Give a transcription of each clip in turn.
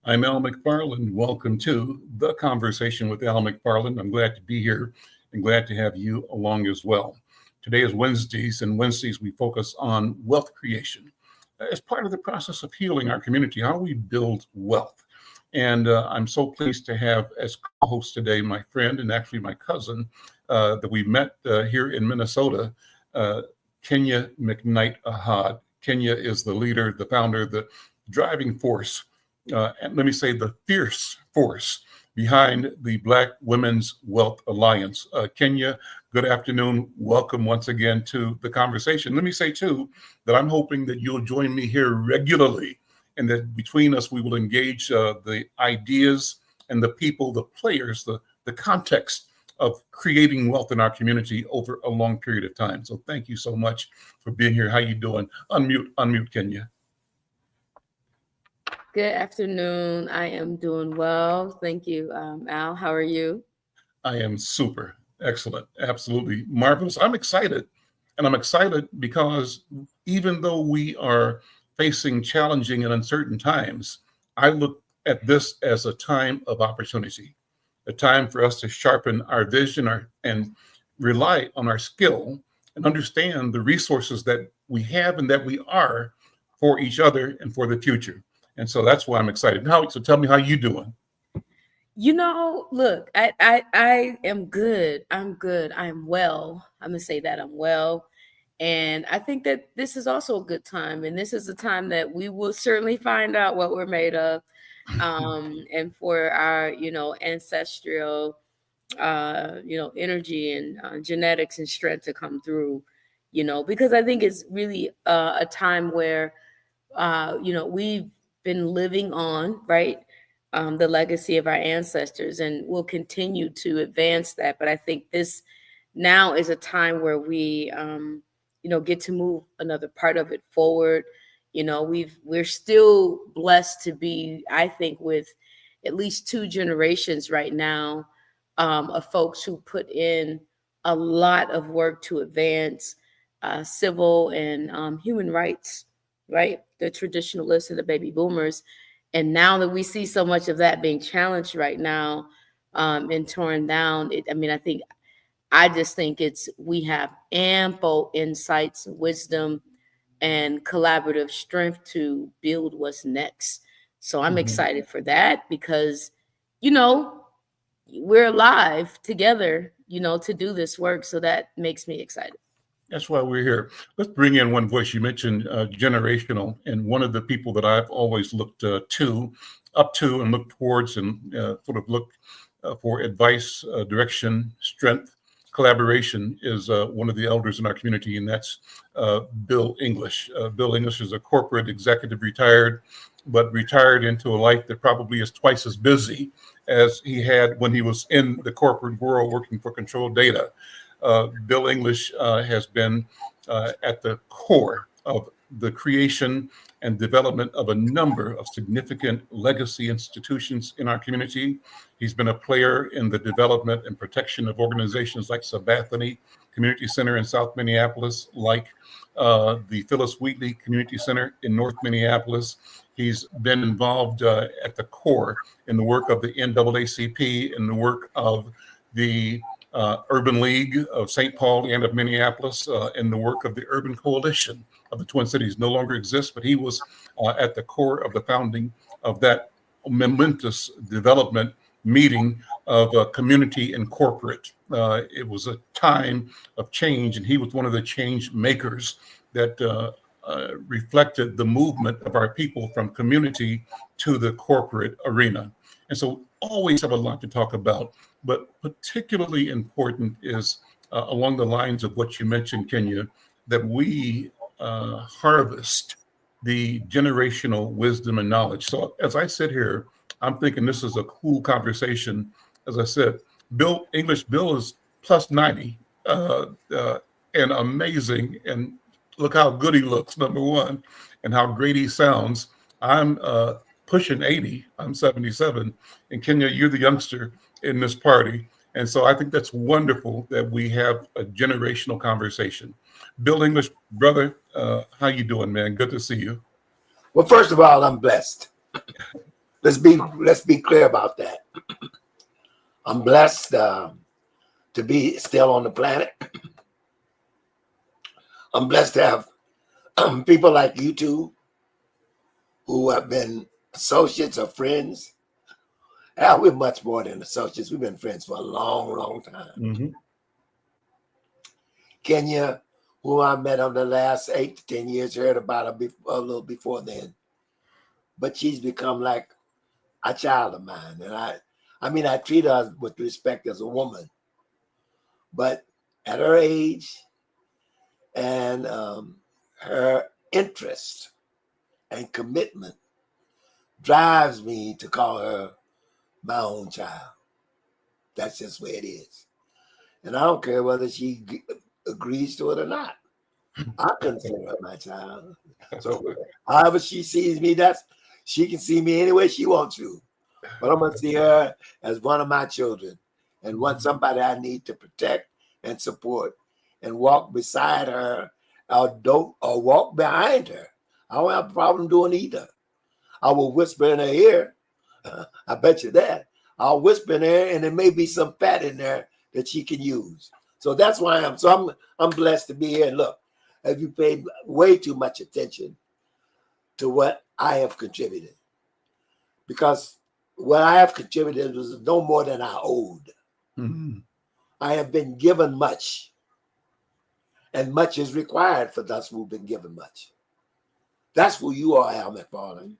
I'm Al McFarlane. Welcome to The Conversation with Al McFarlane. I'm glad to be here and glad to have you along as well. Today is Wednesdays, and Wednesdays we focus on wealth creation. As part of the process of healing our community, how do we build wealth? And I'm so pleased to have as co-host today my friend and actually my cousin that we met here in Minnesota, uh, Kenya McKnight Ahad. Kenya is the leader, the founder, the driving force, and let me say the fierce force behind the Black Women's Wealth Alliance. Kenya, good afternoon. Welcome once again to the conversation. Let me say too that I'm hoping that you'll join me here regularly and that between us we will engage the ideas and the people, the players, the context of creating wealth in our community over a long period of time. So thank you so much for being here. How you doing? Unmute, Kenya. Good afternoon. I am doing well. Thank you, Al. How are you? I am super, excellent, absolutely marvelous. I'm excited. And I'm excited because even though we are facing challenging and uncertain times, I look at this as a time of opportunity, a time for us to sharpen our vision and rely on our skill and understand the resources that we have and that we are for each other and for the future. And so that's why I'm excited. So tell me how you doing. Look, I am good. I'm good. I'm well. I'm gonna say that I'm well. And I think that this is also a good time. And this is a time that we will certainly find out what we're made of. And for our, ancestral energy and genetics and strength to come through, because I think it's really a time where we've been living on, right? The legacy of our ancestors, and we'll continue to advance that. But I think this now is a time where we, get to move another part of it forward. We're still blessed to be, I think, with at least two generations right now of folks who put in a lot of work to advance civil and human rights, right? The traditionalists and the baby boomers. And now that we see so much of that being challenged right now and torn down, I just think we have ample insights, wisdom, and collaborative strength to build what's next. So I'm excited for that because, you know, we're alive together, to do this work. So that makes me excited. That's why we're here. Let's bring in one voice. You mentioned generational, and one of the people that I've always looked up to, and looked towards, and sort of look for advice, direction, strength, collaboration is one of the elders in our community, and that's Bill English. Bill English is a corporate executive, retired, but retired into a life that probably is twice as busy as he had when he was in the corporate world working for Control Data. Bill English has been at the core of the creation and development of a number of significant legacy institutions in our community. He's been a player in the development and protection of organizations like Sabathani Community Center in South Minneapolis, like the Phyllis Wheatley Community Center in North Minneapolis. He's been involved at the core in the work of the NAACP, in the work of the Urban League of St. Paul and of Minneapolis, and the work of the Urban Coalition of the Twin Cities no longer exists, but he was at the core of the founding of that momentous development meeting of community and corporate. It was a time of change, and he was one of the change makers that reflected the movement of our people from community to the corporate arena. And so always have a lot to talk about, but particularly important is along the lines of what you mentioned, Kenya, that we harvest the generational wisdom and knowledge. So as I sit here, I'm thinking this is a cool conversation. As I said, Bill is plus 90 and amazing. And look how good he looks, number one, and how great he sounds. I'm pushing 80. I'm 77. And Kenya, you're the youngster in this party. And so I think that's wonderful that we have a generational conversation. Bill English, brother, how you doing, man? Good to see you. Well, first of all, I'm blessed. let's be clear about that. I'm blessed to be still on the planet. I'm blessed to have people like you two who have been associates or friends. We're much more than associates. We've been friends for a long, long time. Mm-hmm. Kenya, who I met over the last 8 to 10 years, heard about her a little before then. But she's become like a child of mine. And I treat her with respect as a woman. But at her age and her interest and commitment drives me to call her my own child. That's just the way it is. And I don't care whether she agrees to it or not. I consider her my child. So however she sees me, she can see me any way she wants to. But I'm gonna see her as one of my children and somebody I need to protect and support and walk beside her or walk behind her. I don't have a problem doing either. I will whisper in her ear. I bet you that. I'll whisper in her, and there may be some fat in there that she can use. So that's why I'm blessed to be here. And look, have you paid way too much attention to what I have contributed? Because what I have contributed was no more than I owed. Mm-hmm. I have been given much, and much is required for those who've been given much. That's who you are, Al McFarlane.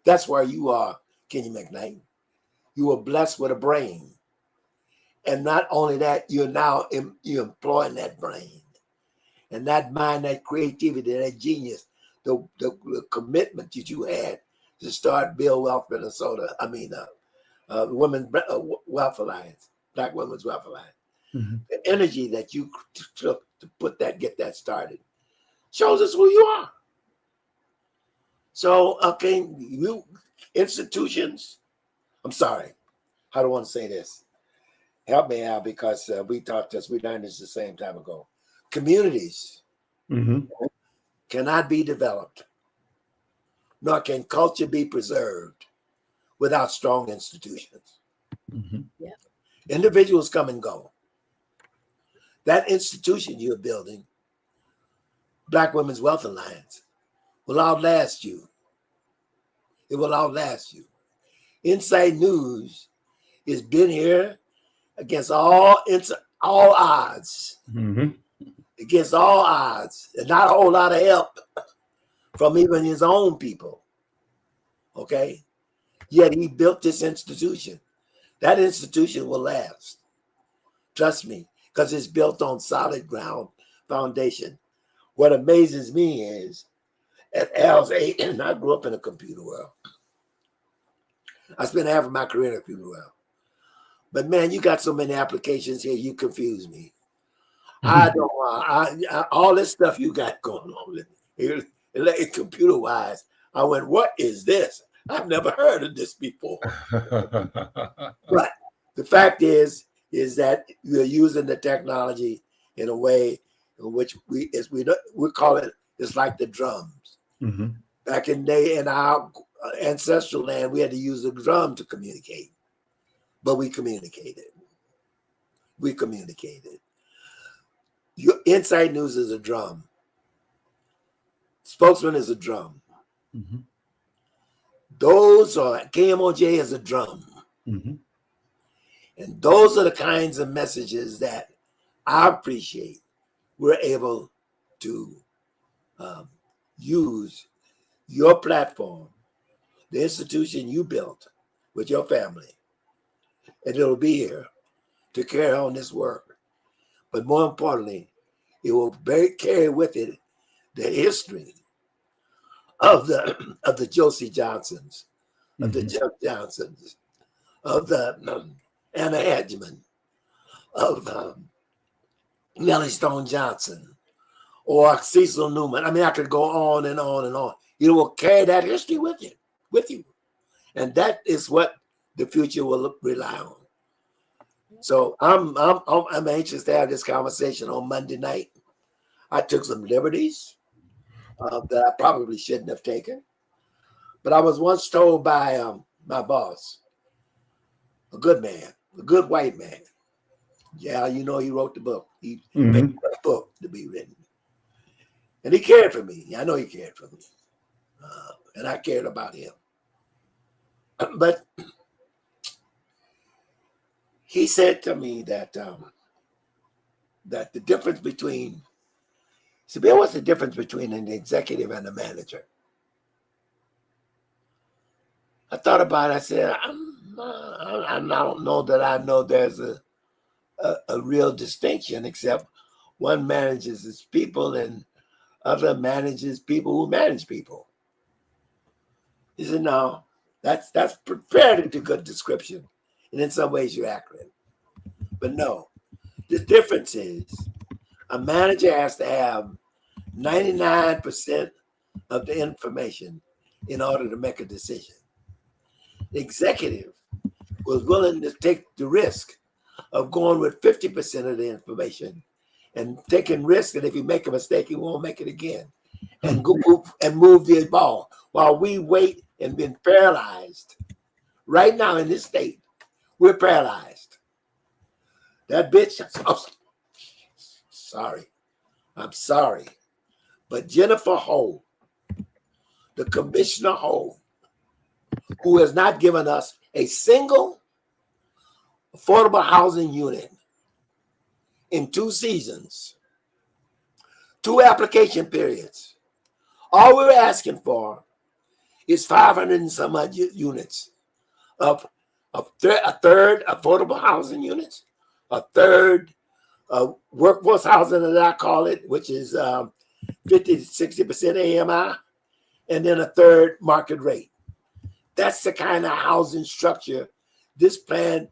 That's where you are, Kenya McKnight. You were blessed with a brain. And not only that, you're employing that brain and that mind, that creativity, that genius, the commitment that you had to start Build Wealth Minnesota. Women's Wealth Alliance, Black Women's Wealth Alliance. Mm-hmm. The energy that you took to get that started shows us who you are. So, okay, you institutions, I'm sorry, I don't want to say this. Help me out, because we learned this the same time ago. Communities cannot be developed, nor can culture be preserved without strong institutions. Mm-hmm. Yeah. Individuals come and go. That institution you're building, Black Women's Wealth Alliance, will outlast you. It will outlast you. Inside News has been here against all odds. Mm-hmm. Against all odds, and not a whole lot of help from even his own people. Okay? Yet he built this institution. That institution will last. Trust me, because it's built on solid ground foundation. What amazes me is, at Al's age, and I grew up in a computer world. I spent half of my career in a computer world. But man, you got so many applications here, you confuse me. I don't all this stuff you got going on computer wise. I went, what is this? I've never heard of this before. But the fact is that we're using the technology in a way in which we call it, it's like the drums. Mm-hmm. Back in the day, in our ancestral land, we had to use the drum to communicate. But we communicated. Your Inside News is a drum. Spokesman is a drum. Mm-hmm. Those are KMOJ is a drum. Mm-hmm. And those are the kinds of messages that I appreciate we're able to use your platform, the institution you built with your family, and it'll be here to carry on this work. But more importantly, it will carry with it the history of the Josie Johnsons, of the Jeff Johnsons, of the Anna Hedgeman, of Nellie Stone Johnson, or Cecil Newman. I mean, I could go on and on and on. You will carry that history with you, and that is what the future will rely on. So I'm anxious to have this conversation on Monday night. I took some liberties that I probably shouldn't have taken, But I was once told by my boss, a good man, a good white man. Yeah, you know, he wrote the book. He made a book to be written. And he cared for me. I know he cared for me. And I cared about him. But he said to me that that the difference between, so Bill, what's the difference between an executive and a manager? I thought about it. I said, I don't know that I know there's a real distinction, except one manages his people and other manages people who manage people. He said, no, that's fairly good description. And in some ways you're accurate. But no, the difference is a manager has to have 99% of the information in order to make a decision. The executive was willing to take the risk of going with 50% of the information and taking risk that if you make a mistake, he won't make it again, and move the ball while we wait and been paralyzed. Right now in this state, we're paralyzed. That bitch, oh, sorry, I'm sorry, but Jennifer Ho, the Commissioner Ho, who has not given us a single affordable housing unit in 2 seasons, 2 application periods. All we're asking for is 500 and some odd units of a third affordable housing units, a third workforce housing, as I call it, which is 50 to 60% AMI, and then a third market rate. That's the kind of housing structure this plan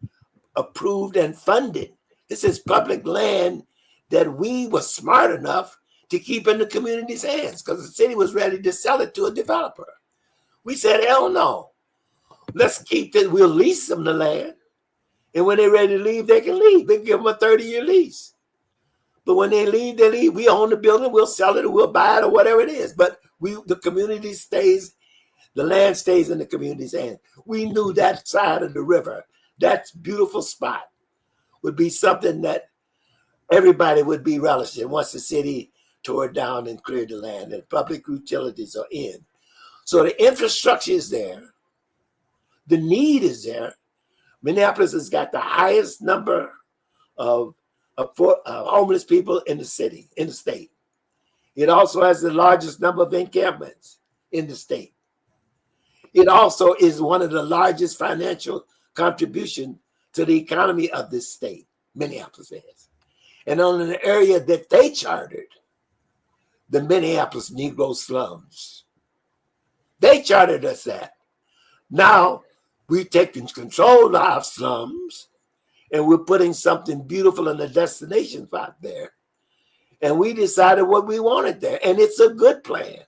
approved and funded. This is public land that we were smart enough to keep in the community's hands because the city was ready to sell it to a developer. We said, hell no. Let's keep it. We'll lease them the land. And when they're ready to leave, they can leave. We can give them a 30-year lease. But when they leave, they leave. We own the building. We'll sell it or we'll buy it or whatever it is. But the community stays, the land stays in the community's hands. We knew that side of the river, that beautiful spot, would be something that everybody would be relishing once the city tore it down and cleared the land and public utilities are in. So the infrastructure is there. The need is there. Minneapolis has got the highest number of homeless people in the city, in the state. It also has the largest number of encampments in the state. It also is one of the largest financial contribution to the economy of this state, Minneapolis is. And on an area that they chartered, the Minneapolis Negro slums. They chartered us that. Now we've taken control of our slums and we're putting something beautiful in the destination spot there. And we decided what we wanted there. And it's a good plan.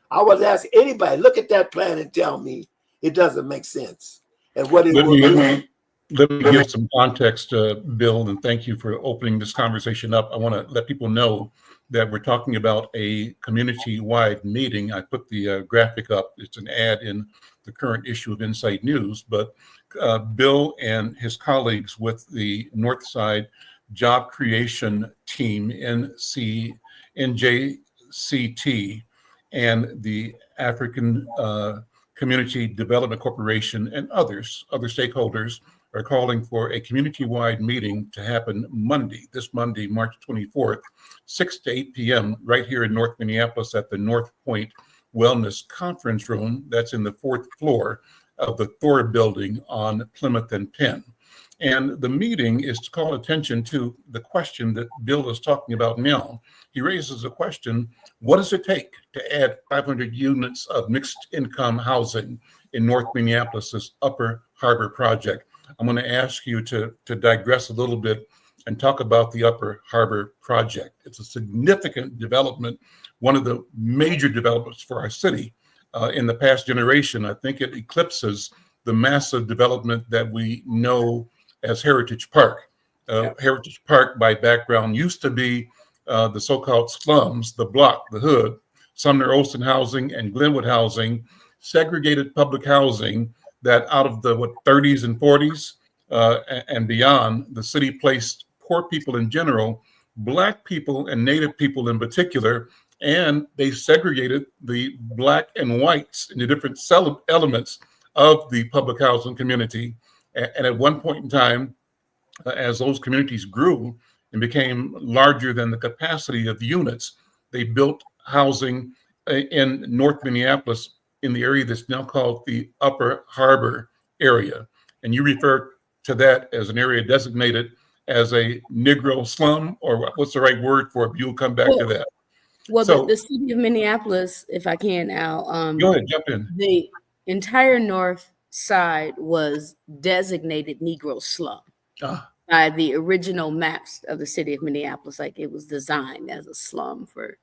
I would ask anybody, look at that plan and tell me it doesn't make sense. And what it will do. Let me give some context, Bill, and thank you for opening this conversation up. I want to let people know that we're talking about a community-wide meeting. I put the graphic up. It's an ad in the current issue of Insight News, but Bill and his colleagues with the Northside Job Creation Team, NJCT, and the African Community Development Corporation and other stakeholders are calling for a community-wide meeting to happen this Monday, March 24th, 6 to 8 p.m. right here in North Minneapolis at the North Point Wellness Conference Room. That's in the 4th floor of the Thor building on Plymouth and Penn. And the meeting is to call attention to the question that Bill is talking about now. He raises a question, what does it take to add 500 units of mixed income housing in North Minneapolis's Upper Harbor project? I'm going to ask you to digress a little bit and talk about the Upper Harbor project. It's a significant development, one of the major developments for our city in the past generation. I think it eclipses the massive development that we know as Heritage Park. Heritage Park, by background, used to be the so-called slums, the block, the hood, Sumner Olson housing and Glenwood housing segregated public housing that out of the 30s and 40s and beyond, the city placed poor people in general, Black people and Native people in particular, and they segregated the Black and whites into different elements of the public housing community. And at one point in time, as those communities grew and became larger than the capacity of the units, they built housing in North Minneapolis in the area that's now called the Upper Harbor area. And you refer to that as an area designated as a Negro slum, or what's the right word for it? You'll come back to that. Well, So the city of Minneapolis, if I can, Al, go ahead, jump in. the entire north side was designated Negro slum by the original maps of the city of Minneapolis. Like, it was designed as a slum for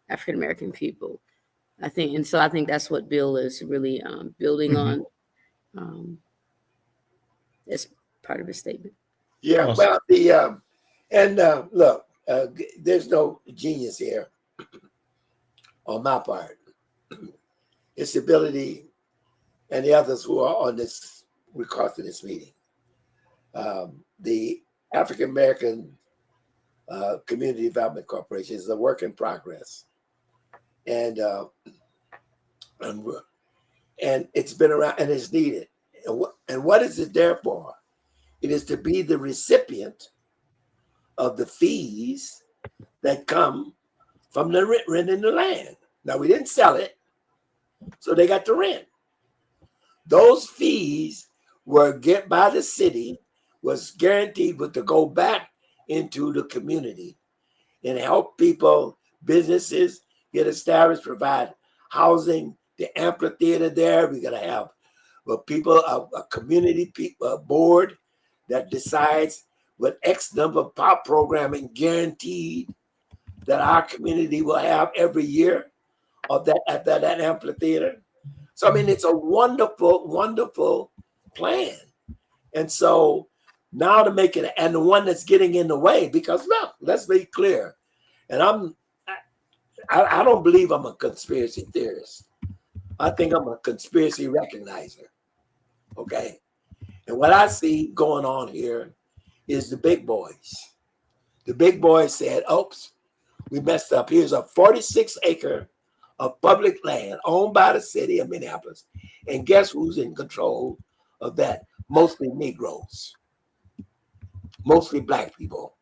African American people, I think. And so I think that's what Bill is really building on as part of his statement. Yeah, Awesome. well, look, there's no genius here on my part. It's the ability, and the others who are on this request of this meeting. The African American Community Development Corporation is a work in progress, and it's been around and it's needed. And what is it there for? It is to be the recipient of the fees that come from the renting the land. Now, we didn't sell it, so they got the rent. Those fees were get by the city, was guaranteed to go back into the community and help people, businesses get established, provide housing, the amphitheater there. We're going to have people, a community board that decides what X number of pop programming guaranteed that our community will have every year of that at that amphitheater. So I mean, it's a wonderful, wonderful plan. And so now to make it, and the one that's getting in the way, because look, let's be clear. And I don't believe I'm a conspiracy theorist. I think I'm a conspiracy recognizer. Okay. And what I see going on here is the big boys. The big boys said, oops, we messed up. Here's a 46-acre of public land owned by the city of Minneapolis. And guess who's in control of that? Mostly Negroes, mostly Black people,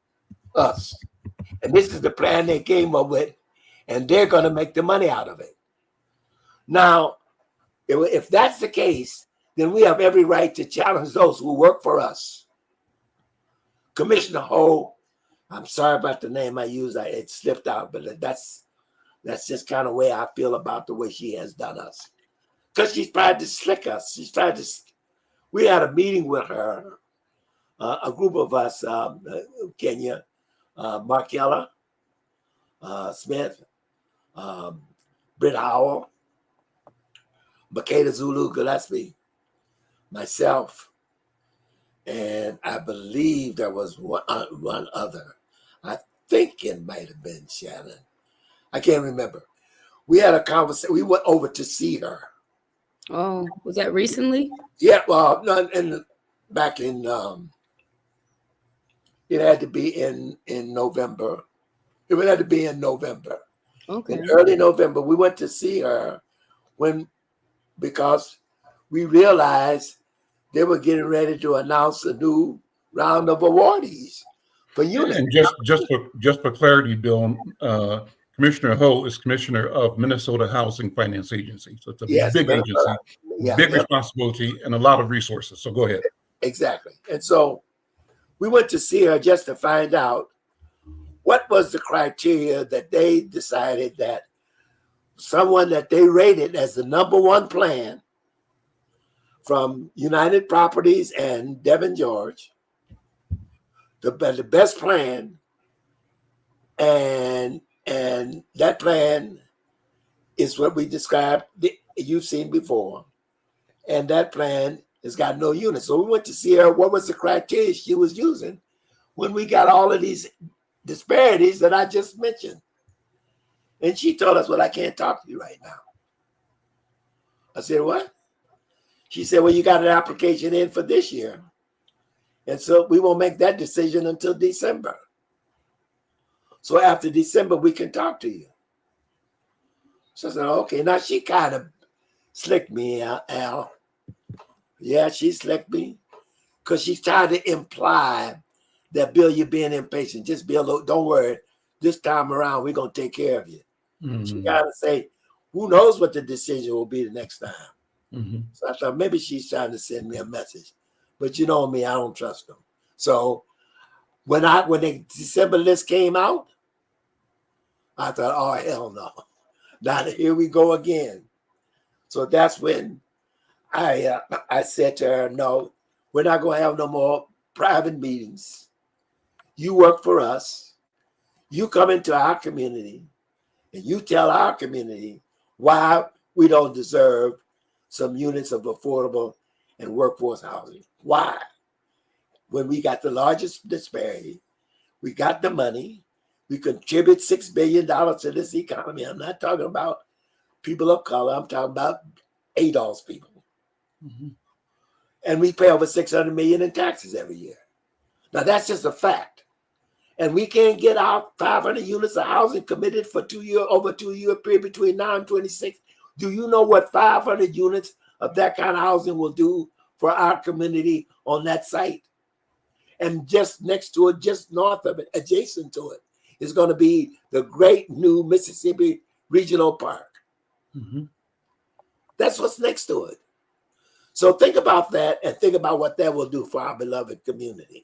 us. And this is the plan they came up with, and they're going to make the money out of it. Now, if that's the case, then we have every right to challenge those who work for us. Commissioner Ho, I'm sorry about the name I used. It slipped out, but that's just kind of the way I feel about the way she has done us. Because she's tried to slick us. She's tried to. We had a meeting with her, a group of us, Kenya, Markella, Smith, Britt Howell, Makeda Zulu Gillespie, myself, and I believe there was one other. I think it might have been Shannon. I can't remember. We had a conversation. We went over to see her. Oh, was that recently? Yeah, well, back in it had to be in November. It would have to be in November. Okay. In early November, we went to see her because we realized they were getting ready to announce a new round of awardees for units. And just for clarity, Bill, Commissioner Ho is commissioner of Minnesota Housing Finance Agency. So it's a big agency, big responsibility, and a lot of resources. So go ahead. Exactly. And so we went to see her just to find out what was the criteria that they decided that someone that they rated as the #1 plan from United Properties and Devin George, the best plan, and that plan is what we described, you've seen before, and that plan has got no units. So we went to see her. What was the criteria she was using when we got all of these disparities that I just mentioned? And she told us, well, I can't talk to you right now. I said, what? She said, well, you got an application in for this year. And so we won't make that decision until December. So after December, we can talk to you. So I said, okay. Now she kind of slicked me, Al. Yeah, she slicked me. Because she's trying to imply that, Bill, you're being impatient. Just, Bill, don't worry. This time around, we're going to take care of you. She got to say, who knows what the decision will be the next time. So I thought maybe she's trying to send me a message. But you know me, I don't trust them. So when the December list came out, I thought, oh, hell no. Now here we go again. So that's when I said to her, no, we're not going to have no more private meetings. You work for us. You come into our community and you tell our community why we don't deserve some units of affordable and workforce housing. Why? When we got the largest disparity, we got the money, we contribute $6 billion to this economy. I'm not talking about people of color. I'm talking about ADOS people. And we pay over $600 million in taxes every year. Now that's just a fact. And we can't get our 500 units of housing committed for over 2 year period between now and 26. Do you know what 500 units of that kind of housing will do for our community on that site? And just next to it, just north of it, adjacent to it, is going to be the great new Mississippi Regional Park. That's what's next to it. So think about that and think about what that will do for our beloved community.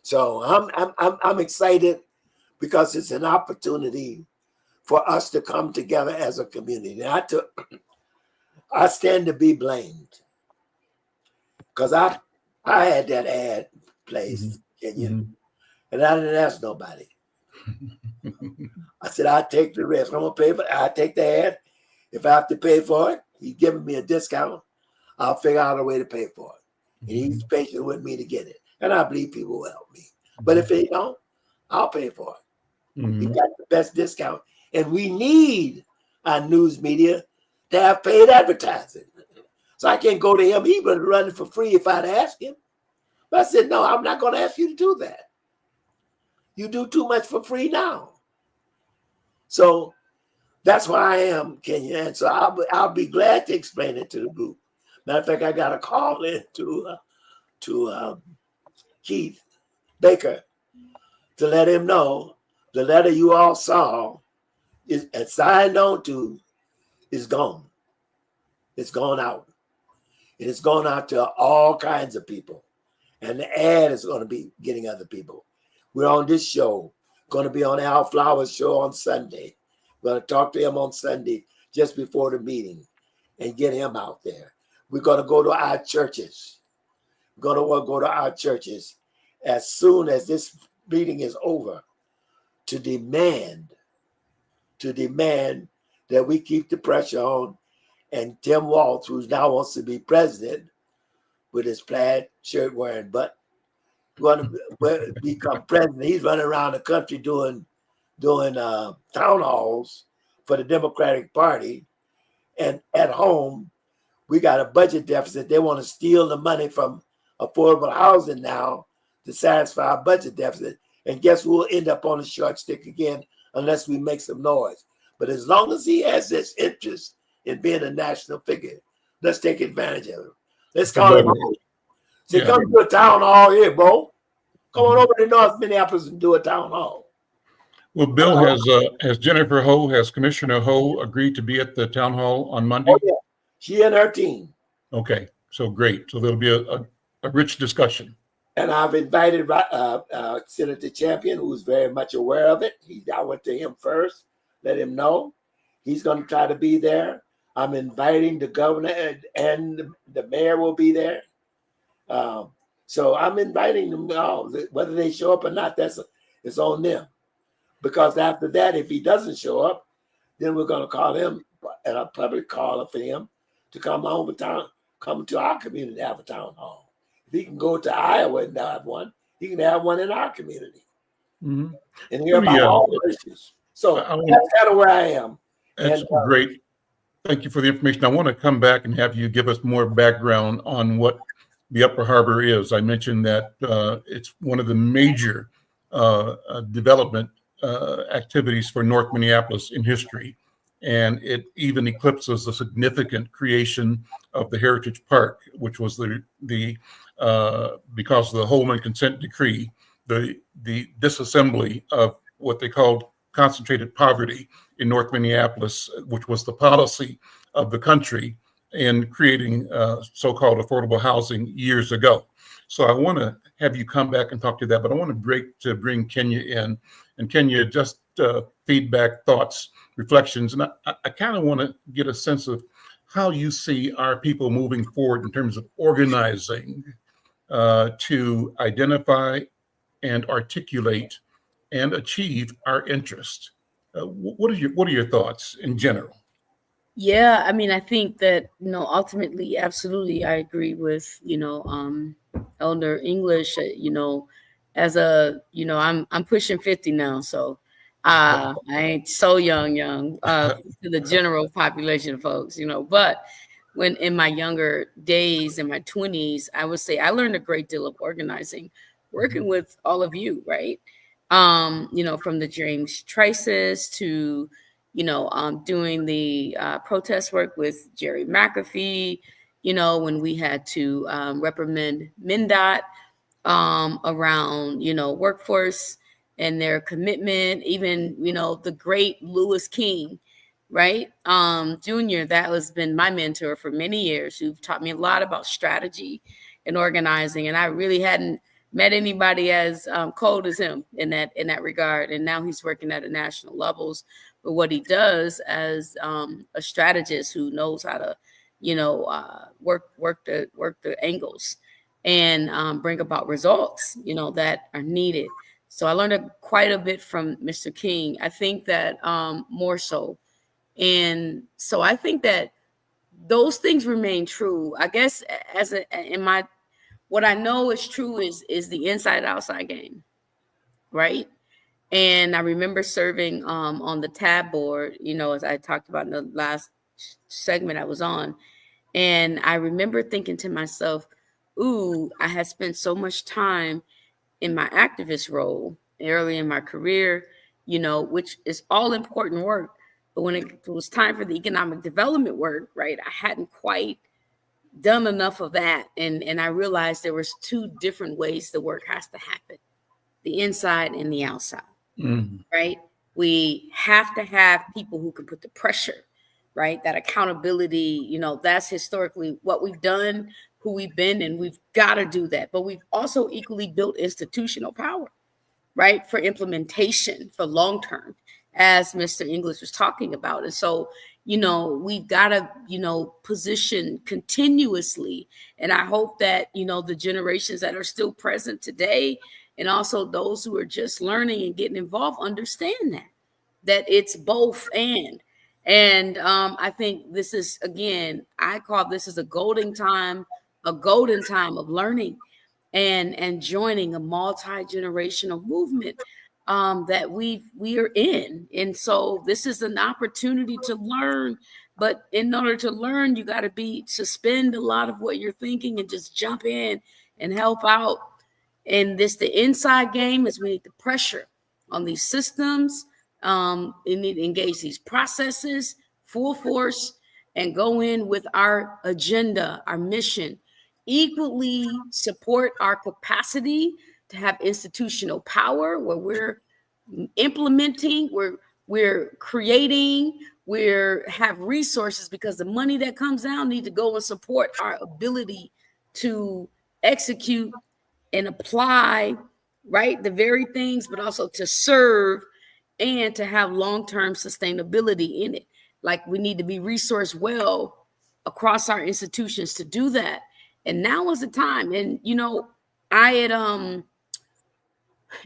So I'm excited because it's an opportunity for us to come together as a community. And I stand to be blamed because I had that ad placed, and I didn't ask nobody. I said, I'll take the risk. I'm going to pay for it. I'll take the ad. If I have to pay for it, he's giving me a discount. I'll figure out a way to pay for it. And he's patient with me to get it. And I believe people will help me. But if they don't, I'll pay for it. He got the best discount. And we need our news media to have paid advertising. So I can't go to him. He would run it for free if I'd ask him. But I said, no, I'm not going to ask you to do that. You do too much for free now. So that's where I am, Kenya. And so I'll be glad to explain it to the group. Matter of fact, I got a call in to Keith Baker to let him know the letter you all saw is and signed on to is gone. It's gone out. And it's gone out to all kinds of people. And the ad is going to be getting other people. We're on this show, going to be on Al Flowers' show on Sunday. We're going to talk to him on Sunday just before the meeting and get him out there. We're going to go to our churches. We're going to go to our churches as soon as this meeting is over to demand that we keep the pressure on. And Tim Walz, who now wants to be president with his plaid shirt wearing butt, going to become president. He's running around the country doing town halls for the Democratic Party. And at home, we got a budget deficit. They want to steal the money from affordable housing now to satisfy our budget deficit. And guess who will end up on the short stick again unless we make some noise. But as long as he has this interest in being a national figure, let's take advantage of him. Let's call him. Say, come do a town hall here, bro. Come on over to North Minneapolis and do a town hall. Well, Bill, has Jennifer Ho, has Commissioner Ho agreed to be at the town hall on Monday? Oh, yeah. She and her team. Okay, so great. So there'll be a rich discussion. And I've invited Senator Champion, who's very much aware of it. I went to him first, let him know. He's going to try to be there. I'm inviting the governor and the mayor will be there. So I'm inviting them all. Whether they show up or not, it's on them. Because after that, if he doesn't show up, then we're going to call him and a public call for him to come come to our community to have a town hall. If he can go to Iowa and have one, he can have one in our community. And hear about all the issues. So that's kind of where I am. That's great. Thank you for the information. I want to come back and have you give us more background on what the Upper Harbor is. I mentioned that it's one of the major development activities for North Minneapolis in history. And it even eclipses the significant creation of the Heritage Park, which was because of the Holman Consent Decree, the disassembly of what they called concentrated poverty in North Minneapolis, which was the policy of the country in creating so-called affordable housing years ago. So I want to have you come back and talk to that, but I want to bring Kenya in, and Kenya, just feedback, thoughts, reflections, and I kind of want to get a sense of how you see our people moving forward in terms of organizing to identify and articulate and achieve our interest. What are your thoughts in general? Yeah, I mean, I think that, ultimately, absolutely, I agree with, Elder English, as I'm pushing 50 now, so I ain't so young, to the general population of folks, but when in my younger days, in my 20s, I would say I learned a great deal of organizing, working with all of you, right? From the James Trices to doing the protest work with Jerry McAfee, when we had to reprimand MnDOT around, workforce and their commitment, even, the great Lewis King, right? Junior, that has been my mentor for many years, who've taught me a lot about strategy and organizing. And I really hadn't met anybody as cold as him in that regard. And now he's working at a national levels. But what he does as a strategist who knows how to, work the angles and bring about results, that are needed. So I learned quite a bit from Mr. King. I think that more so. And so I think that those things remain true. I guess what I know is true is the inside outside game, right? And I remember serving on the tab board, as I talked about in the last segment I was on. And I remember thinking to myself, ooh, I had spent so much time in my activist role early in my career, which is all important work. But when it was time for the economic development work, right, I hadn't quite done enough of that. And I realized there was two different ways the work has to happen, the inside and the outside. Mm-hmm. Right? We have to have people who can put the pressure, right? That accountability, that's historically what we've done, who we've been, and we've got to do that. But we've also equally built institutional power, right? For implementation, for long-term, as Mr. English was talking about. And so, we've got to, position continuously. And I hope that, the generations that are still present today, and also those who are just learning and getting involved, understand that it's both and. And I think this is, again, I call this is a golden time of learning and joining a multi-generational movement that we are in. And so this is an opportunity to learn. But in order to learn, you got to suspend a lot of what you're thinking and just jump in and help out. And the inside game is we need the pressure on these systems. We need to engage these processes full force and go in with our agenda, our mission, equally support our capacity to have institutional power where we're implementing, we're creating, have resources, because the money that comes down need to go and support our ability to execute and apply, right, the very things, but also to serve and to have long-term sustainability in it. Like, we need to be resourced well across our institutions to do that. And now is the time. And, I had,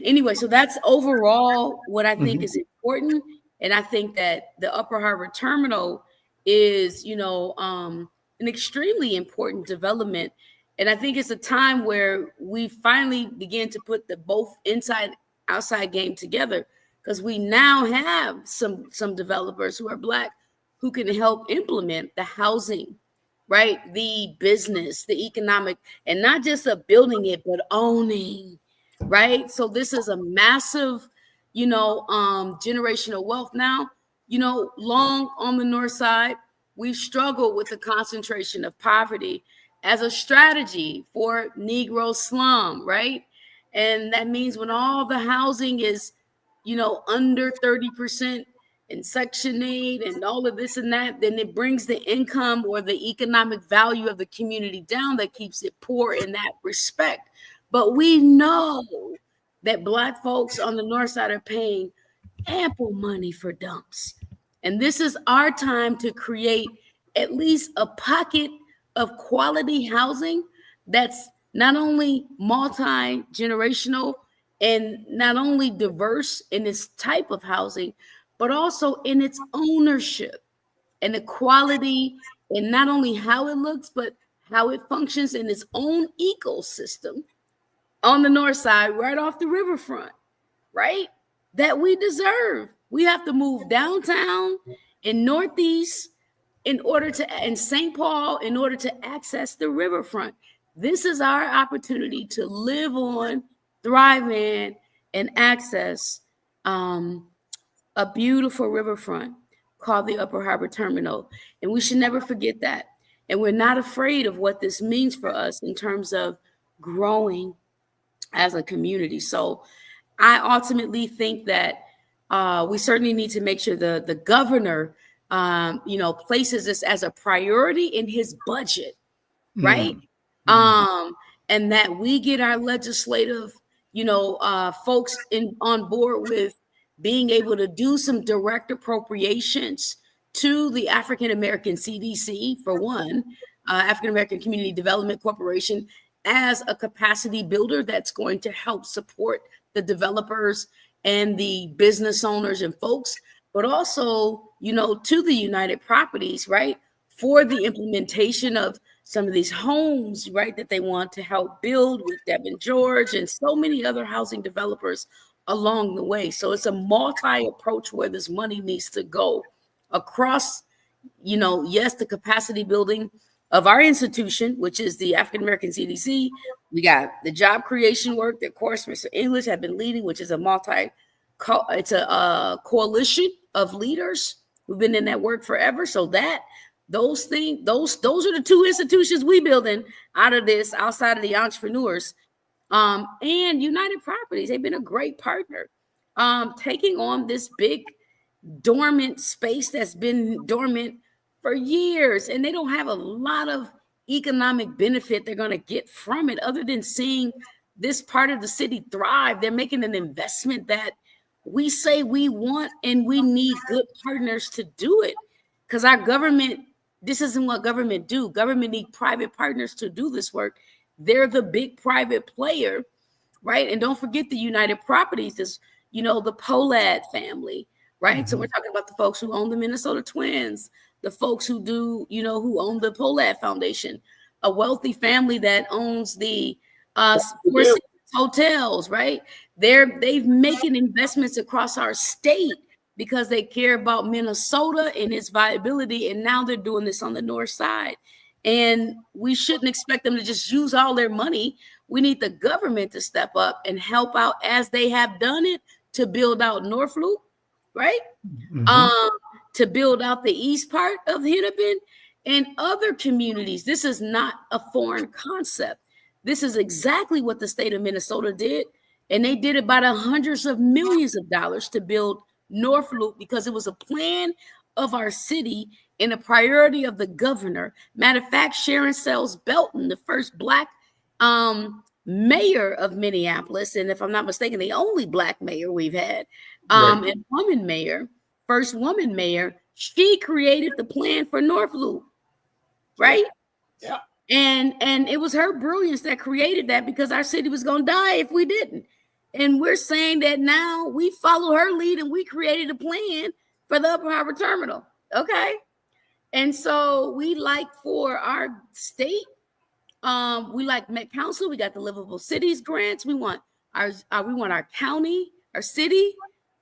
anyway, so that's overall what I think is important. And I think that the Upper Harbor Terminal is, an extremely important development. And I think it's a time where we finally begin to put the both inside outside game together, because we now have some developers who are Black who can help implement the housing, right? The business, the economic, and not just of building it, but owning, right? So this is a massive, generational wealth. Now, long on the north side, we've struggled with the concentration of poverty as a strategy for Negro slum, right? And that means when all the housing is, under 30% and Section 8 and all of this and that, then it brings the income or the economic value of the community down. That keeps it poor in that respect. But we know that Black folks on the north side are paying ample money for dumps. And this is our time to create at least a pocket of quality housing that's not only multi-generational and not only diverse in its type of housing, but also in its ownership and the quality, and not only how it looks, but how it functions in its own ecosystem on the north side, right off the riverfront, right? That we deserve. We have to move downtown in Northeast in St. Paul in order to access the riverfront. This is our opportunity to live on, thrive in, and access a beautiful riverfront called the Upper Harbor Terminal. And we should never forget that. And we're not afraid of what this means for us in terms of growing as a community. So I ultimately think that we certainly need to make sure the governor, places this as a priority in his budget, right? And that we get our legislative, folks on board with being able to do some direct appropriations to the African American CDC, for one, African American Community Development Corporation, as a capacity builder that's going to help support the developers and the business owners and folks, but also, to the United Properties, right, for the implementation of some of these homes, right, that they want to help build with Devin George and so many other housing developers along the way. So it's a multi-approach where this money needs to go across, yes, the capacity building of our institution, which is the African American CDC. We got the job creation work that, of course, Mr. English have been leading, which is a coalition of leaders who've been in that work forever. So that those are the two institutions we building out of this, outside of the entrepreneurs. And United Properties, they've been a great partner, taking on this big dormant space that's been dormant for years, and they don't have a lot of economic benefit they're going to get from it other than seeing this part of the city thrive. They're making an investment that we say we want, and we need good partners to do it, because our government, this isn't what government do. Government need private partners to do this work. They're the big private player, right? And don't forget the United Properties is, the Polad family, right? So we're talking about the folks who own the Minnesota Twins, the folks who do, who own the Polad Foundation, a wealthy family that owns the Four Seasons hotels, right? They've making investments across our state because they care about Minnesota and its viability. And now they're doing this on the north side. And we shouldn't expect them to just use all their money. We need the government to step up and help out, as they have done it, to build out North Loop, right? To build out the east part of Hennepin and other communities. This is not a foreign concept. This is exactly what the state of Minnesota did. And they did it by the hundreds of millions of dollars to build North Loop, because it was a plan of our city and a priority of the governor. Matter of fact, Sharon Sells Belton, the first Black mayor of Minneapolis, and if I'm not mistaken, the only Black mayor we've had, and woman mayor, first woman mayor, she created the plan for North Loop, right? Yeah. And it was her brilliance that created that, because our city was going to die if we didn't. And we're saying that now we follow her lead and we created a plan for the Upper Harbor Terminal. Okay. And so we like, for our state, we like Met Council. We got the Livable Cities grants. We want our county, our city,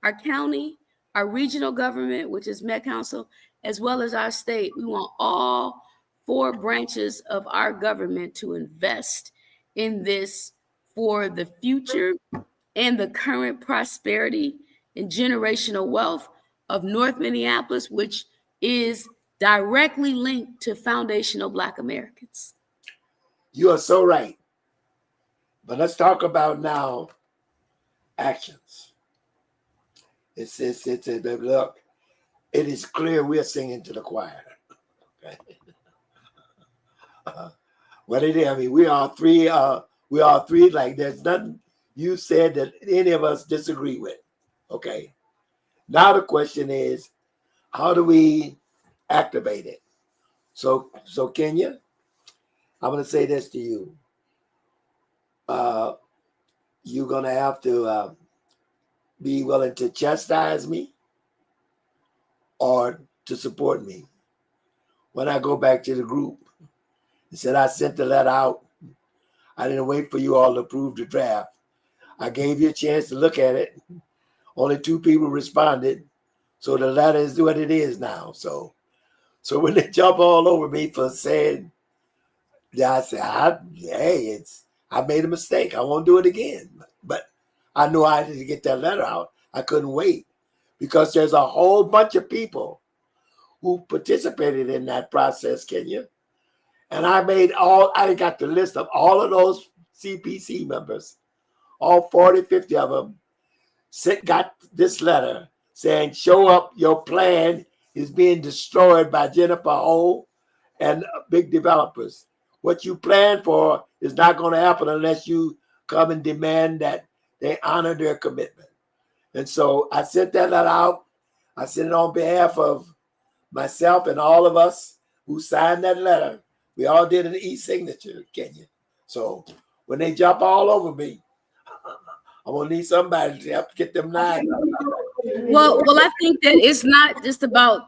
our county, our regional government, which is Met Council, as well as our state. We want all 4 branches of our government to invest in this for the future and the current prosperity and generational wealth of North Minneapolis, which is directly linked to foundational Black Americans. You are so right. But let's talk about now actions. Look, it is clear we're singing to the choir. Okay. What it is, I mean, we are three, like there's nothing you said that any of us disagree with. Okay. Now the question is, how do we activate it? So Kenya, I'm going to say this to you. You're going to have to be willing to chastise me or to support me. When I go back to the group, and said I sent the letter out. I didn't wait for you all to approve the draft. I gave you a chance to look at it. Only 2 people responded. So the letter is what it is now. So when they jump all over me for saying, I said, I made a mistake. I won't do it again. But I knew I had to get that letter out. I couldn't wait because there's a whole bunch of people who participated in that process, Kenya. And I got the list of all of those CPC members, all 40, 50 of them, got this letter saying, show up, your plan is being destroyed by Jennifer O and big developers. What you plan for is not going to happen unless you come and demand that they honor their commitment. And so I sent that letter out. I sent it on behalf of myself and all of us who signed that letter. We all did an e-signature, Kenya. So when they jump all over me, I'm gonna need somebody to help get them 9. Well, I think that it's not just about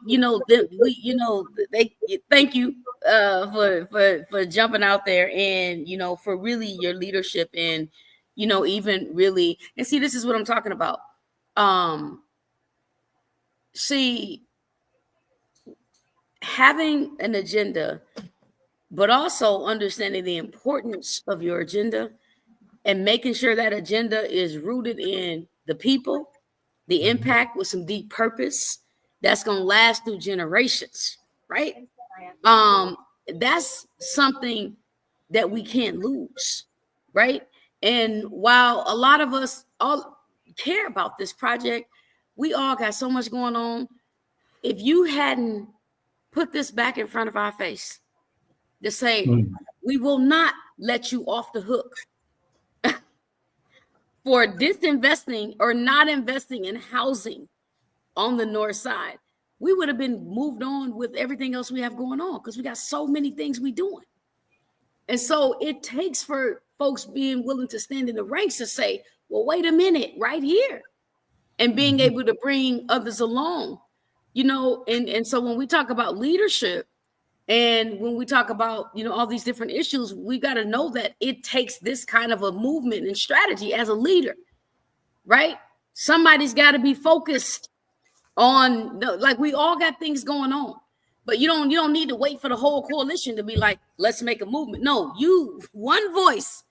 they thank you for jumping out there and for really your leadership and even really and see this is what I'm talking about. See, having an agenda, but also understanding the importance of your agenda and making sure that agenda is rooted in the people, the impact with some deep purpose that's going to last through generations, right? That's something that we can't lose, right? And while a lot of us all care about this project, we all got so much going on. If you hadn't put this back in front of our face to say, we will not let you off the hook for disinvesting or not investing in housing on the north side, we would have been moved on with everything else we have going on because we got so many things we doing. And so it takes for folks being willing to stand in the ranks to say, well, wait a minute, right here. And being able to bring others along, and so when we talk about leadership and when we talk about, all these different issues, we got to know that it takes this kind of a movement and strategy as a leader, right? Somebody's got to be focused on, like we all got things going on, but you don't need to wait for the whole coalition to be like, let's make a movement. No, you, one voice,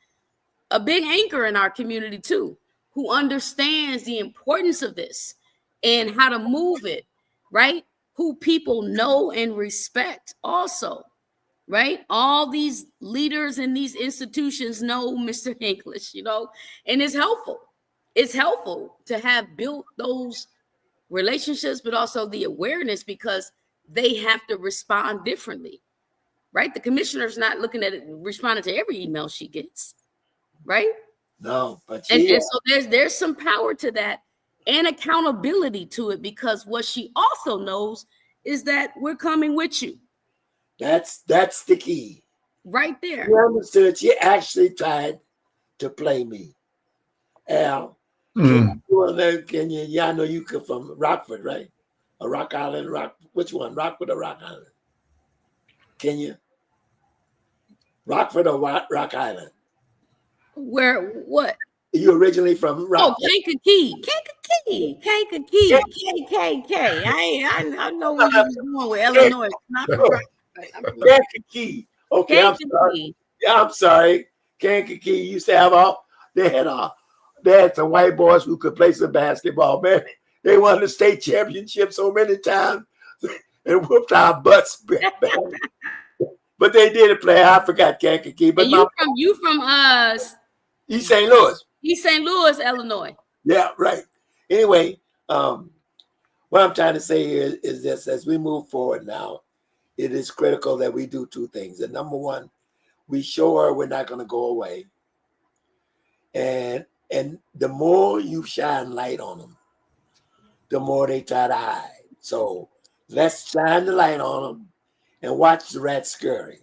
a big anchor in our community too, who understands the importance of this and how to move it, right? Who people know and respect also, right? All these leaders in these institutions know Mr. English, and it's helpful. It's helpful to have built those relationships, but also the awareness because they have to respond differently, right? The commissioner's not looking at it, responding to every email she gets, right? No, but and so there's some power to that and accountability to it because what she also knows is that we're coming with you. That's the key. Right there. You understood. She actually tried to play me. Al, can you, I know you come from Rockford, right? Or Rock Island, which one? Rockford or Rock Island? Kenya? Rockford or Rock Island? Where, what? You originally from Rockford? Oh, Kankakee. Kankakee, KKK. I know where you was going with Illinois. Not correct. Kankakee. Okay, I'm sorry. Kankakee. Yeah, I'm sorry. Kankakee used to have they had some white boys who could play some basketball, man. They won the state championship so many times and whooped our butts. But they did play. I forgot Kankakee. But you from East St. Louis. East St. Louis, Illinois. Yeah, right. Anyway, what I'm trying to say here is this: as we move forward now, it is critical that we do two things. And number one, we show her we're not going to go away. And the more you shine light on them, the more they try to hide. So let's shine the light on them and watch the rat scurry.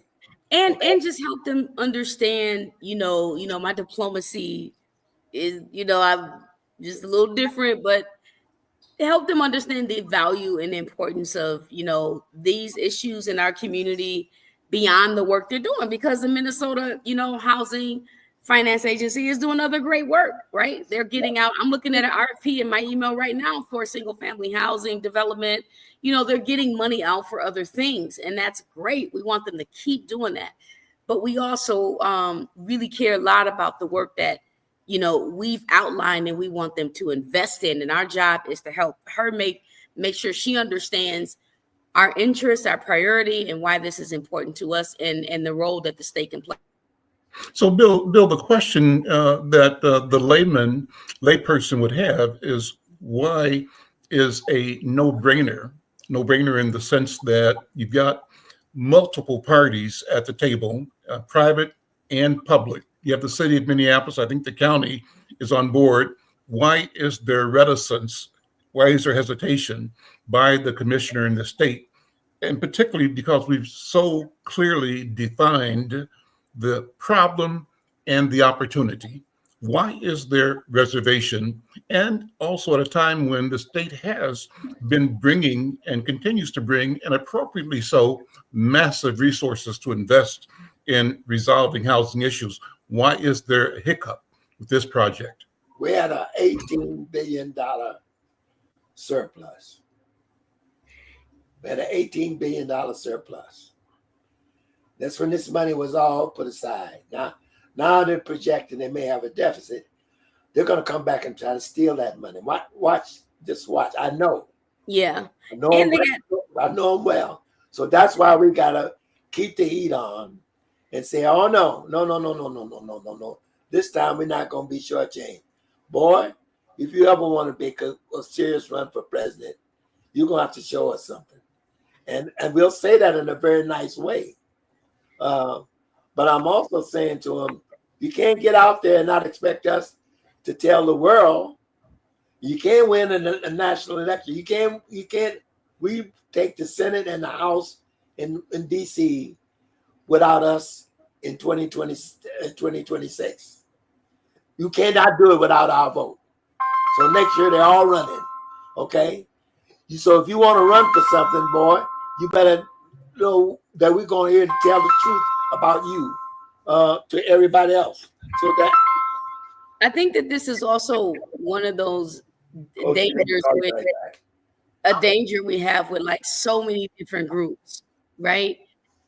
And just help them understand, my diplomacy is, I'm just a little different, but help them understand the value and the importance of, these issues in our community beyond the work they're doing, because the Minnesota, Housing Finance Agency is doing other great work, right? They're getting out. I'm looking at an RFP in my email right now for single family housing development. They're getting money out for other things, and that's great. We want them to keep doing that. But we also really care a lot about the work that, we've outlined and we want them to invest in. And our job is to help her make sure she understands our interests, our priority, and why this is important to us, and the role that the state can play. So, Bill, the question that the layperson would have is, why is a no-brainer in the sense that you've got multiple parties at the table, private and public. You have the city of Minneapolis. I think the county is on board. Why is there reticence? Why is there hesitation by the commissioner in the state? And particularly because we've so clearly defined the problem and the opportunity. Why is there reservation? And also at a time when the state has been bringing and continues to bring, and appropriately so, massive resources to invest in resolving housing issues. Why is there a hiccup with this project? We had an $18 billion surplus. We had an $18 billion surplus. That's when this money was all put aside. Now they're projecting they may have a deficit. They're going to come back and try to steal that money. Watch. I know. Yeah. I know them well. So that's why we got to keep the heat on and say, oh, no. This time we're not going to be shortchanged. Boy, if you ever want to make a serious run for president, you're going to have to show us something. And we'll say that in a very nice way. But I'm also saying to him, you can't get out there and not expect us to tell the world you can't win a national election. You can't. We take the Senate and the House in DC without us in 2026. You cannot do it without our vote. So make sure they're all running. Okay. So if you want to run for something, boy, you better know that we're going here to tell the truth about you to everybody else. So that I think that this is also one of those dangers a danger we have with like so many different groups, right?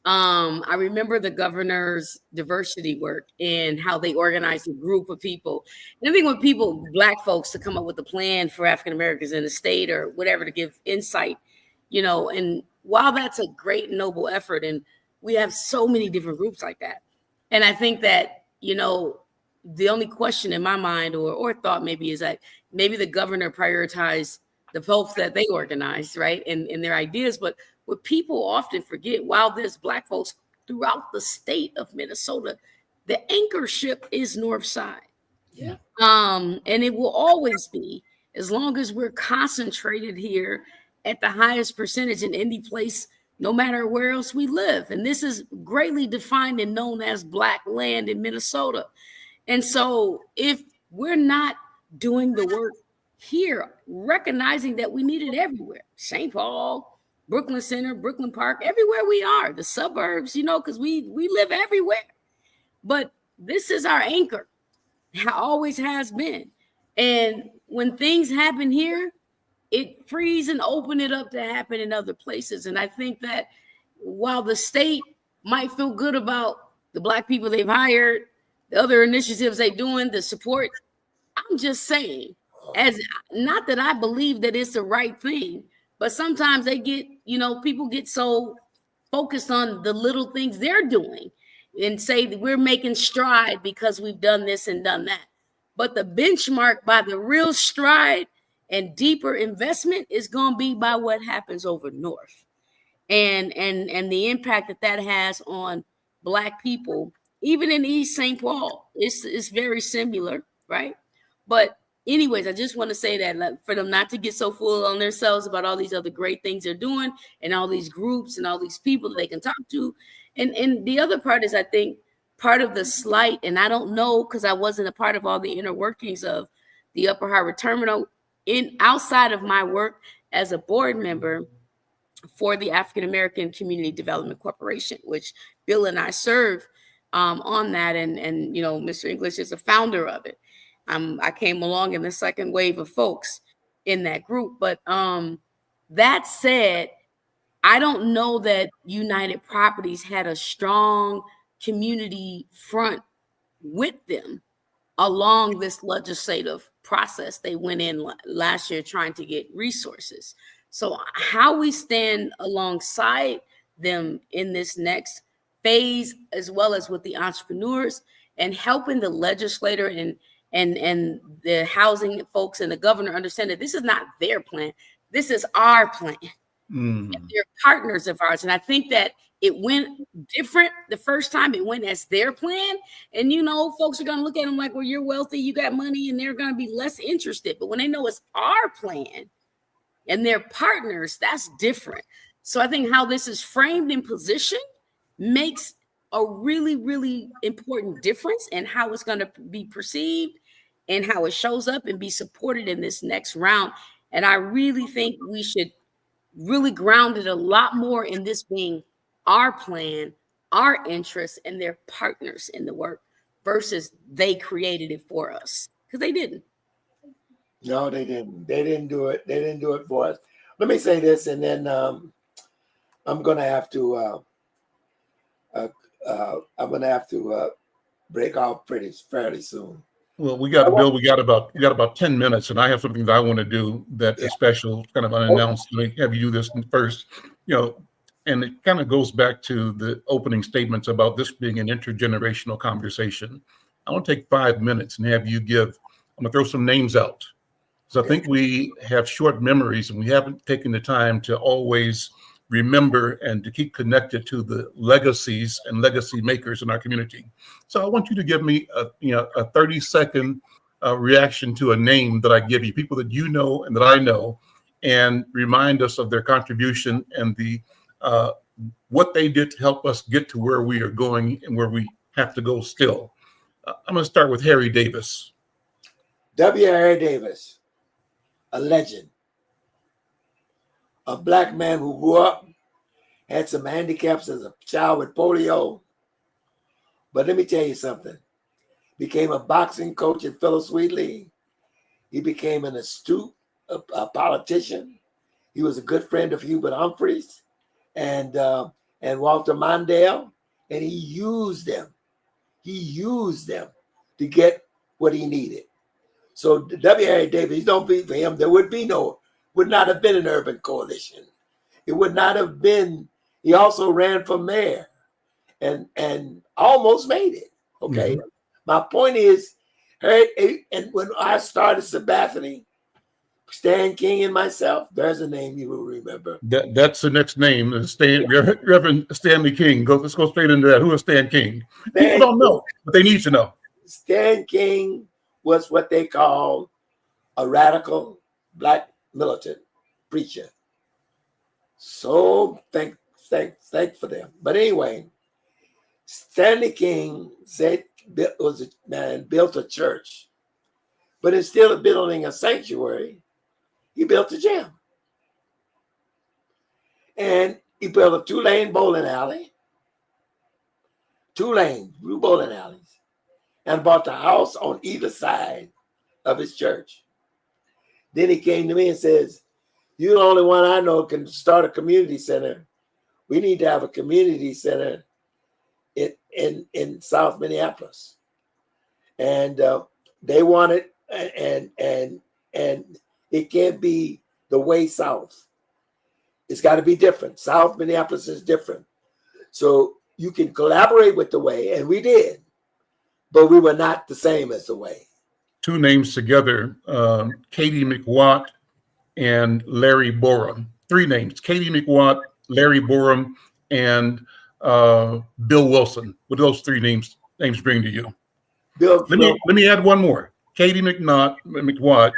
I remember the governor's diversity work and how they organized a group of people. And I think when Black folks, to come up with a plan for African Americans in the state or whatever to give insight, and while that's a great noble effort, and we have so many different groups like that. And I think that, the only question in my mind or thought maybe is that maybe the governor prioritized the folks that they organized, right, and their ideas. But what people often forget, while there's Black folks throughout the state of Minnesota, the anchor ship is North Side. Yeah. And it will always be, as long as we're concentrated here at the highest percentage in any place, no matter where else we live. And this is greatly defined and known as Black land in Minnesota. And so if we're not doing the work here, recognizing that we need it everywhere, St. Paul, Brooklyn Center, Brooklyn Park, everywhere we are, the suburbs, because we live everywhere. But this is our anchor, always has been. And when things happen here, it frees and open it up to happen in other places. And I think that while the state might feel good about the Black people they've hired, the other initiatives they're doing, the support, I'm just saying, as not that I believe that it's the right thing, but sometimes they get, people get so focused on the little things they're doing and say that we're making stride because we've done this and done that. But the benchmark by the real stride and deeper investment is going to be by what happens over north, and the impact that has on Black people, even in East St. Paul. It's very similar, right? But anyways, I just want to say that, like, for them not to get so full on themselves about all these other great things they're doing and all these groups and all these people that they can talk to. And the other part is, I think, part of the slight, and I don't know because I wasn't a part of all the inner workings of the Upper Harbor Terminal outside of my work as a board member for the African American Community Development Corporation, which Bill and I serve on that, and Mr. English is a founder of it. I came along in the second wave of folks in that group, but that said, I don't know that United Properties had a strong community front with them along this legislative process. They went in last year trying to get resources. So how we stand alongside them in this next phase, as well as with the entrepreneurs and helping the legislator and the housing folks and the governor understand that this is not their plan. This is our plan. They're partners of ours. And I think that it went different the first time. It went as their plan. And, folks are going to look at them like, well, you're wealthy, you got money, and they're going to be less interested. But when they know it's our plan and they're partners, that's different. So I think how this is framed and positioned makes a really, really important difference in how it's going to be perceived and how it shows up and be supported in this next round. And I really think we should really ground it a lot more in this being our plan, our interests, and their partners in the work versus they created it for us, because they didn't. No, they didn't. They didn't do it. They didn't do it for us. Let me say this, and then I'm gonna have to break off fairly soon. Well, we got Bill. We got about 10 minutes, and I have something that I want to do that is special, kind of unannounced. Let me have you do this first. And it kind of goes back to the opening statements about this being an intergenerational conversation. I want to take 5 minutes and have you I'm gonna throw some names out. So I think we have short memories and we haven't taken the time to always remember and to keep connected to the legacies and legacy makers in our community. So I want you to give me a 30-second reaction to a name that I give you, people that you know and that I know, and remind us of their contribution and the what they did to help us get to where we are going and where we have to go still. I'm going to start with Harry Davis. W. Harry Davis, a legend, a Black man who grew up, had some handicaps as a child with polio. But let me tell you something. Became a boxing coach at Phyllis Wheatley. He became an astute politician. He was a good friend of Hubert Humphreys and Walter Mondale, and he used them. He used them to get what he needed. So W. Harry Davis, don't be for him. There would not have been an urban coalition. It would not have been. He also ran for mayor and almost made it. Okay. Mm-hmm. My point is, and when I started Sabathani, Stan King and myself, there's a name you will remember. That's the next name, Reverend Stanley King. Let's go straight into that. Who is Stan King? People don't know, but they need to know. Stan King was what they call a radical Black militant preacher. So thank for them. But anyway, Stanley King built a church, but instead of building a sanctuary, he built a gym. And he built a 2-lane bowling alley, 2 bowling alleys, and bought the house on either side of his church. Then he came to me and says, "You're the only one I know can start a community center. We need to have a community center in South Minneapolis." And they want it, and it can't be the way south. It's got to be different. South Minneapolis is different. So you can collaborate with the way, and we did, but we were not the same as the way. Two names together, Katie McWatt and Larry Borum. Three names: Katie McWatt, Larry Borum, and Bill Wilson. What do those three names bring to you? Let me add one more: Katie McWatt,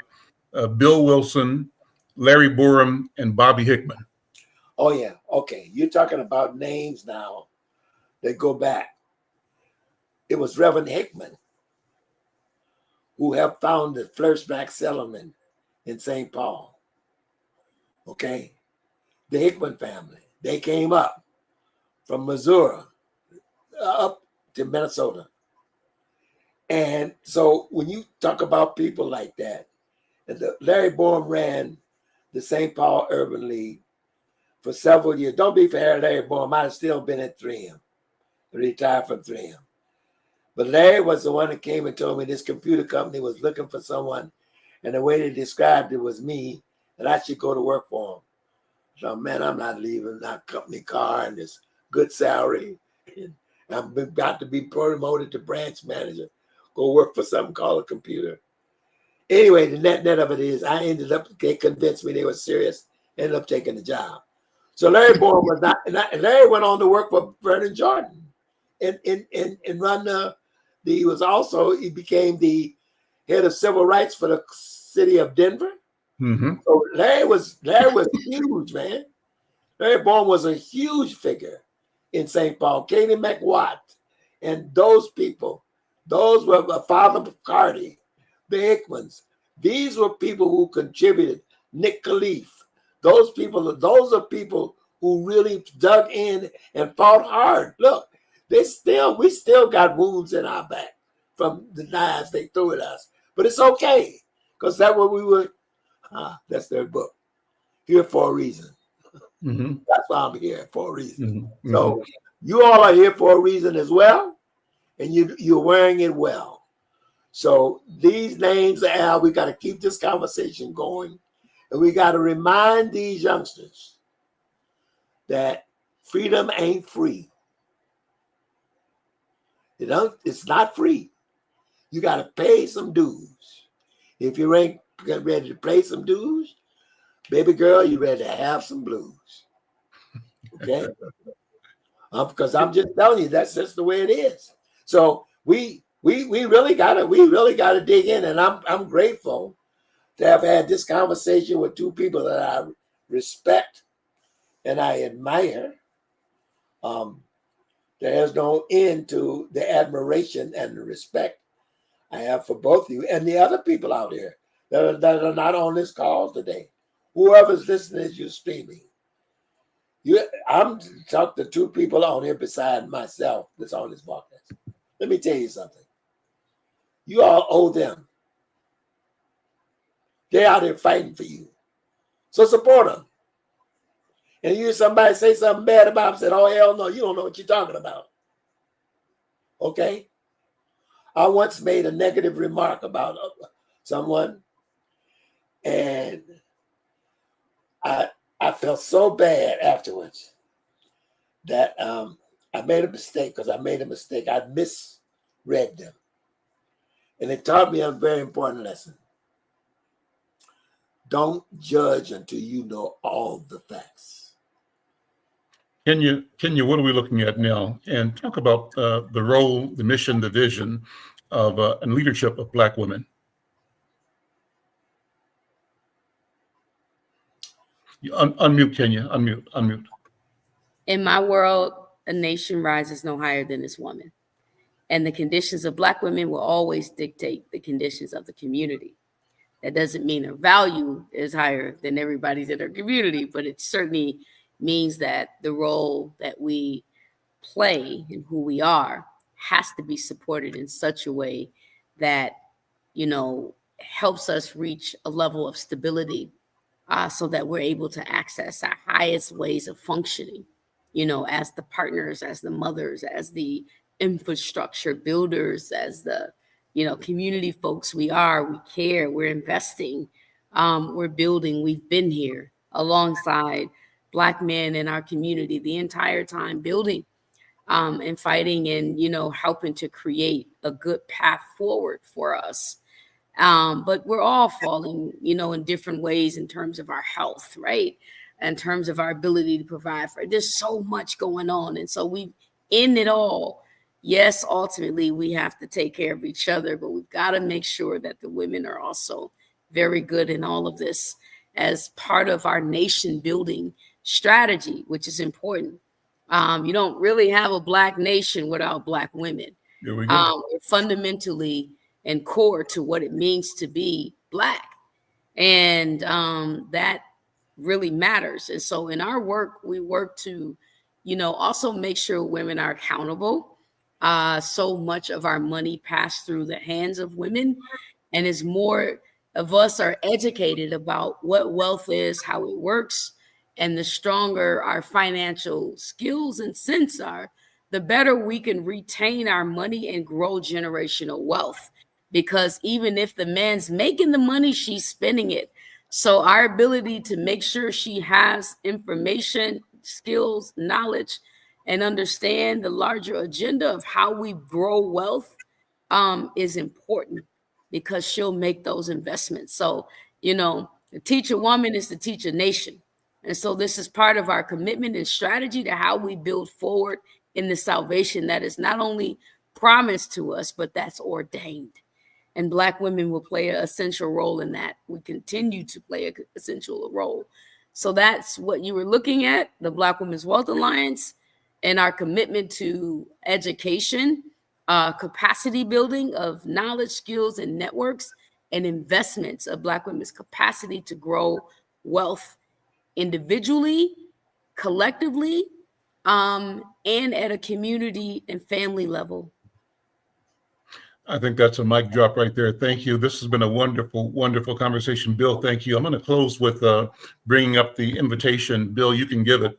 Bill Wilson, Larry Borum, and Bobby Hickman. Oh yeah, okay. You're talking about names now that go back. It was Reverend Hickman who helped found the first black settlement in St. Paul. Okay, the Hickman family. They came up from Missouri up to Minnesota. And so when you talk about people like that, and Larry Borum ran the St. Paul Urban League for several years. Don't be fair, Larry Borum. I'd have still been at 3M, retired from 3M. But Larry was the one that came and told me this computer company was looking for someone, and the way they described it was me, and I should go to work for them. So, man, I'm not leaving that company car and this good salary. And I'm about to be promoted to branch manager, go work for something called a computer. Anyway, the net of it is I ended up, they convinced me they were serious, ended up taking the job. So Larry Borum was not, and Larry went on to work for Vernon Jordan and run he became the head of civil rights for the city of Denver. Mm-hmm. So Larry was huge, man. Larry Borum was a huge figure in St. Paul. Katie McWatt and those people, those were Father McCarty, the Hickmans. These were people who contributed. Nick Khalif. Those are people who really dug in and fought hard. Look, we still got wounds in our back from the knives they threw at us. But it's okay, because that's what we were. That's their book. Here for a reason. Mm-hmm. That's why I'm here, for a reason. Mm-hmm. So you all are here for a reason as well, and you're wearing it well. So these names, Al, we got to keep this conversation going, and we got to remind these youngsters that freedom ain't free. It's not free. You got to pay some dues. If you ain't ready to pay some dues, baby girl, you ready to have some blues. Okay? Because I'm just telling you, that's just the way it is. So we really gotta dig in, and I'm grateful to have had this conversation with two people that I respect and I admire. There's no end to the admiration and the respect I have for both of you and the other people out here that are not on this call today. Whoever's listening as you're streaming. I'm talking to two people on here beside myself that's on this podcast. Let me tell you something. You all owe them. They're out here fighting for you. So support them. And you hear somebody say something bad about them, said, oh, hell no, you don't know what you're talking about. Okay? I once made a negative remark about someone, and I felt so bad afterwards that I made a mistake because I made a mistake. I misread them. And it taught me a very important lesson. Don't judge until you know all the facts. Kenya, what are we looking at now? And talk about the role, the mission, the vision of and leadership of Black women. Unmute, Kenya. Unmute. In my world, a nation rises no higher than its woman. And the conditions of Black women will always dictate the conditions of the community. That doesn't mean her value is higher than everybody's in her community, but it certainly means that the role that we play and who we are has to be supported in such a way that, helps us reach a level of stability, so that we're able to access our highest ways of functioning, as the partners, as the mothers, as the infrastructure builders, as the, community folks we are. We care, we're investing, we're building, we've been here alongside Black men in our community the entire time, building, and fighting, and, helping to create a good path forward for us. But we're all falling, in different ways in terms of our health, right? In terms of our ability to provide for. There's so much going on. And so in it all, yes, ultimately we have to take care of each other, but we've got to make sure that the women are also very good in all of this as part of our nation building strategy, which is important. You don't really have a Black nation without Black women. There we go. Fundamentally and core to what it means to be Black. And that really matters. And so in our work, we work to, also make sure women are accountable. So much of our money passed through the hands of women, and as more of us are educated about what wealth is, how it works, and the stronger our financial skills and sense are, the better we can retain our money and grow generational wealth. Because even if the man's making the money, she's spending it. So our ability to make sure she has information, skills, knowledge, and understand the larger agenda of how we grow wealth is important, because she'll make those investments. So, to teach a woman is to teach a nation. And so this is part of our commitment and strategy to how we build forward in the salvation that is not only promised to us, but that's ordained. And Black women will play an essential role in that. We continue to play an essential role. So that's what you were looking at, the Black Women's Wealth Alliance, and our commitment to education, capacity building of knowledge, skills, and networks, and investments of Black women's capacity to grow wealth individually, collectively, and at a community and family level. I think that's a mic drop right there. Thank you. This has been a wonderful, wonderful conversation. Bill, thank you. I'm going to close with bringing up the invitation. Bill, you can give it.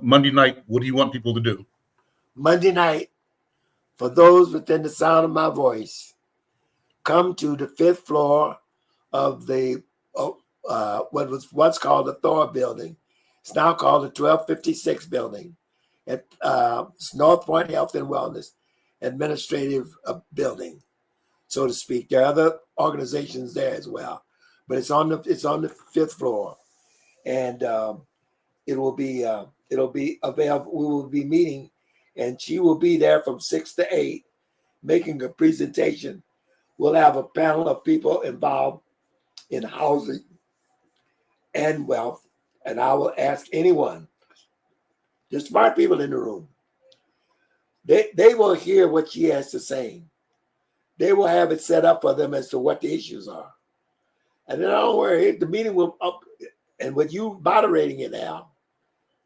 Monday night, what do you want people to do? Monday night, for those within the sound of my voice, come to the 5th floor of the what was once called the Thor building. It's now called the 1256 building at North Point Health and Wellness Administrative Building, so to speak. There are other organizations there as well, but it's on the 5th floor, and it'll be available. We will be meeting, and she will be there from 6 to 8, making a presentation. We'll have a panel of people involved in housing and wealth, and I will ask anyone, the smart people in the room, they will hear what she has to say. They will have it set up for them as to what the issues are. And then don't worry, the meeting will up, and with you moderating it now,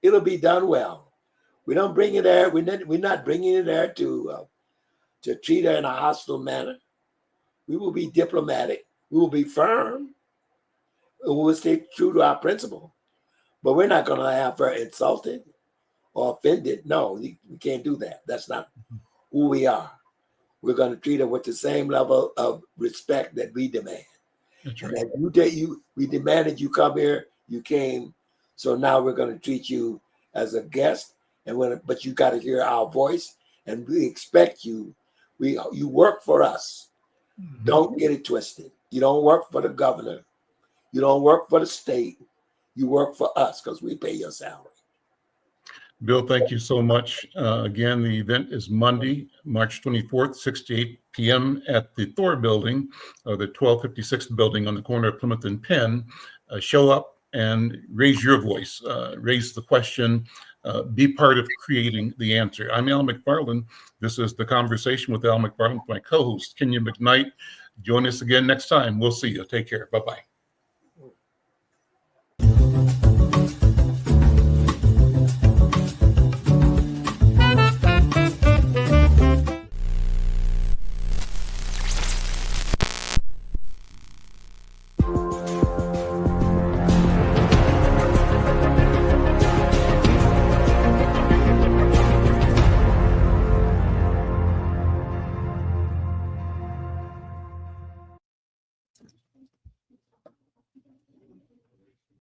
it'll be done well. We don't bring it there. We're not bringing it there to treat her in a hostile manner. We will be diplomatic. We will be firm. We will stay true to our principle. But we're not going to have her insulted or offended. No, we can't do that. That's not who we are. We're going to treat her with the same level of respect that we demand. That's right. And we demanded you come here. You came. So now we're going to treat you as a guest. But you got to hear our voice, and we expect you. You work for us. Mm-hmm. Don't get it twisted. You don't work for the governor. You don't work for the state. You work for us because we pay your salary. Bill, thank you so much. Again, the event is Monday, March 24th, 6 to 8 p.m. at the Thor building, the 1256 building on the corner of Plymouth and Penn. Show up and raise your voice, raise the question, be part of creating the answer. I'm Al McFarlane. This is The Conversation with Al McFarlane, my co-host, Kenya McKnight. Join us again next time. We'll see you. Take care. Bye-bye.